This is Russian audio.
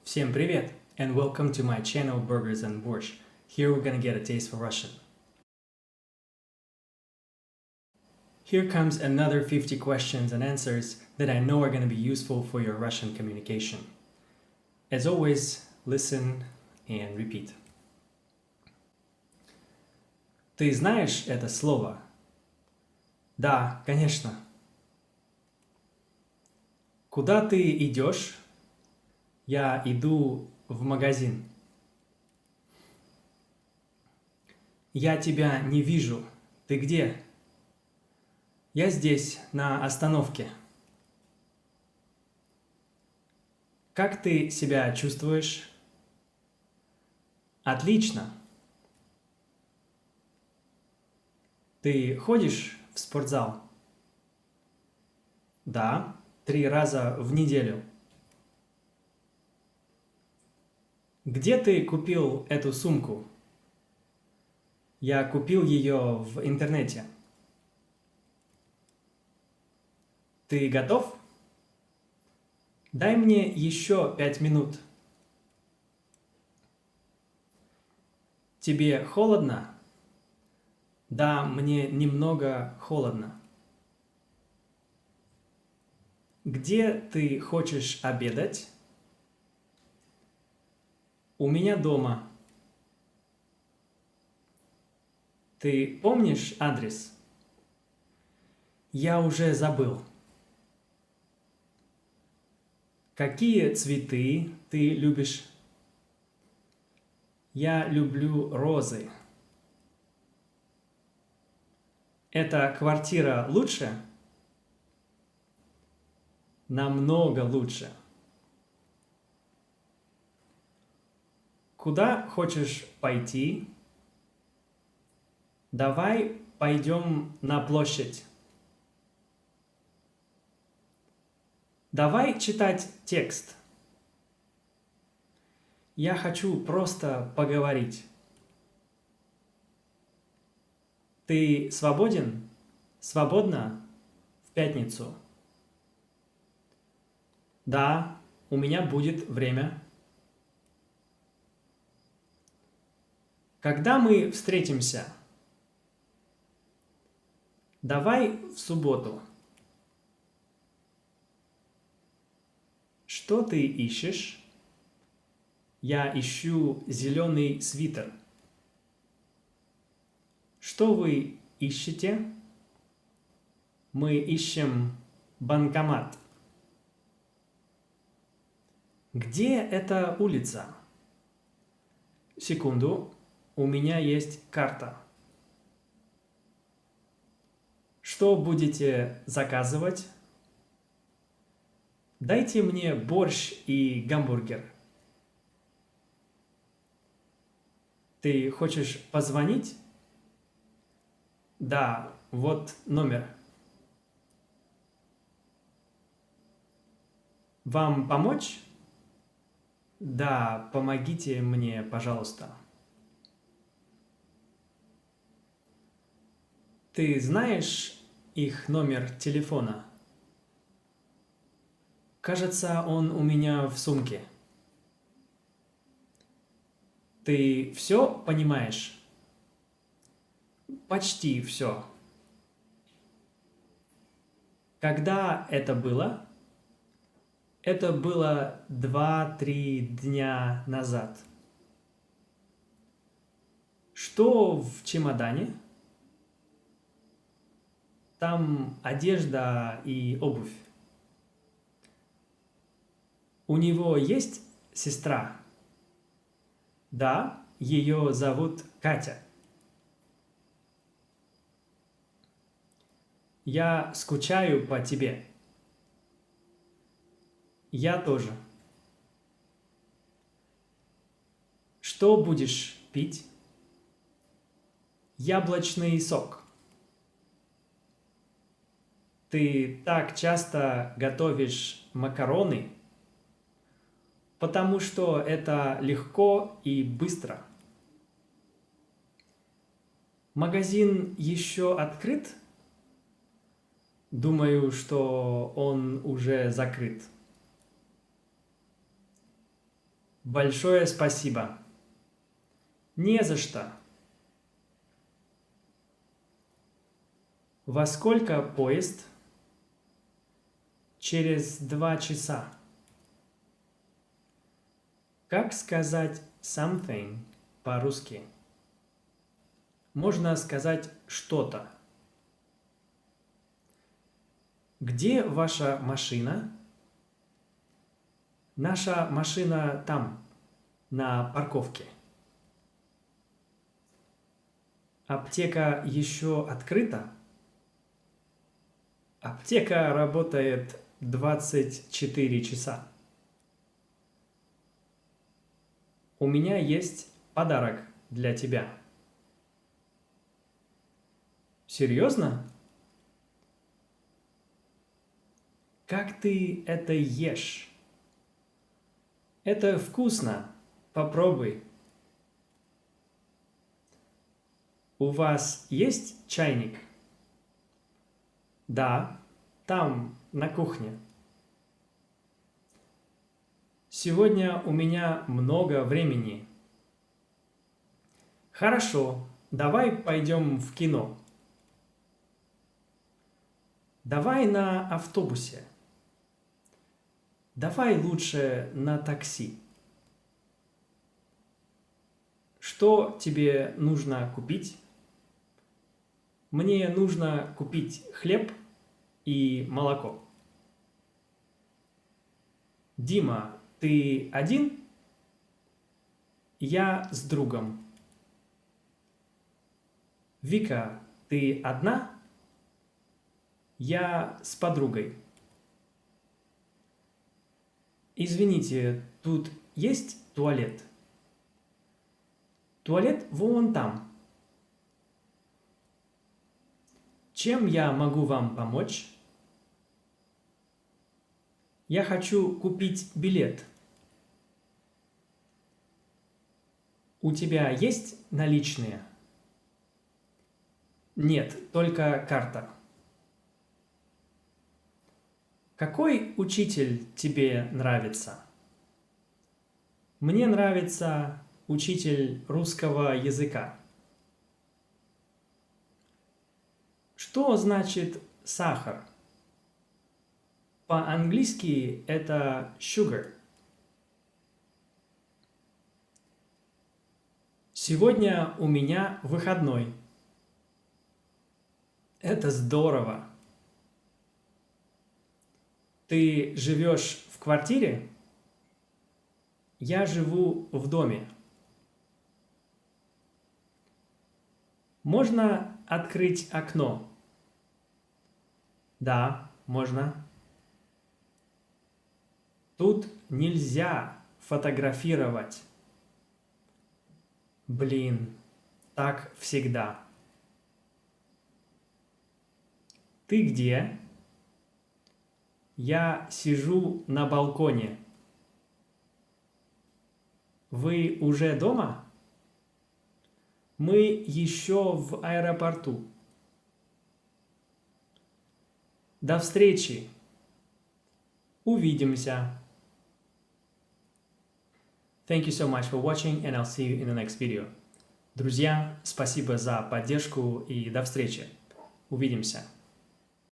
Всем привет, and welcome to my channel Burgers and Borscht. Here we're gonna get a taste for Russian. Here comes another 50 questions and answers that I know are gonna be useful for your Russian communication. As always, listen and repeat. Ты знаешь это слово? Да, конечно. Куда ты идешь? Я иду в магазин. Я тебя не вижу. Ты где? Я здесь, на остановке. Как ты себя чувствуешь? Отлично. Ты ходишь в спортзал? Да, 3 раза в неделю. Где ты купил эту сумку? Я купил ее в интернете. Ты готов? Дай мне еще 5 минут. Тебе холодно? Да, мне немного холодно. Где ты хочешь обедать? У меня дома. Ты помнишь адрес? Я уже забыл. Какие цветы ты любишь? Я люблю розы. Эта квартира лучше? Намного лучше. Куда хочешь пойти? Давай пойдем на площадь. Давай читать текст. Я хочу просто поговорить. Ты свободен? Свободна? В пятницу? Да, у меня будет время. Когда мы встретимся? Давай в субботу. Что ты ищешь? Я ищу зеленый свитер. Что вы ищете? Мы ищем банкомат. Где эта улица? Секунду, у меня есть карта. Что будете заказывать? Дайте мне борщ и гамбургер. Ты хочешь позвонить? Да, вот номер. Вам помочь? Да, помогите мне, пожалуйста. Ты знаешь их номер телефона? Кажется, он у меня в сумке. Ты все понимаешь? Почти все. Когда это было? Это было 2-3 дня назад. Что в чемодане? Там одежда и обувь. У него есть сестра? Да, ее зовут Катя. Я скучаю по тебе. Я тоже. Что будешь пить? Яблочный сок. Ты так часто готовишь макароны, потому что это легко и быстро. Магазин еще открыт? Думаю, что он уже закрыт. Большое спасибо. Не за что. Во сколько поезд? Через 2 часа. Как сказать something по-русски? Можно сказать что-то. Где ваша машина? Наша машина там, на парковке. Аптека еще открыта? Аптека работает 24 часа. У меня есть подарок для тебя. Серьезно? Как ты это ешь? Это вкусно. Попробуй. У вас есть чайник? Да, там, на кухне. Сегодня у меня много времени. Хорошо, давай пойдем в кино. Давай на автобусе. Давай лучше на такси. Что тебе нужно купить? Мне нужно купить хлеб и молоко. Дима, ты один? Я с другом. Вика, ты одна? Я с подругой. Извините, тут есть туалет? Туалет вон там. Чем я могу вам помочь? Я хочу купить билет. У тебя есть наличные? Нет, только карта. Какой учитель тебе нравится? Мне нравится учитель русского языка. Что значит сахар? По-английски это sugar. Сегодня у меня выходной. Это здорово. Ты живешь в квартире? Я живу в доме. Можно открыть окно? Да, можно. Тут нельзя фотографировать. Блин, так всегда. Ты где? Я сижу на балконе. Вы уже дома? Мы еще в аэропорту. До встречи. Увидимся. Thank you so much for watching, and I'll see you in the next video. Друзья, спасибо за поддержку и до встречи. Увидимся.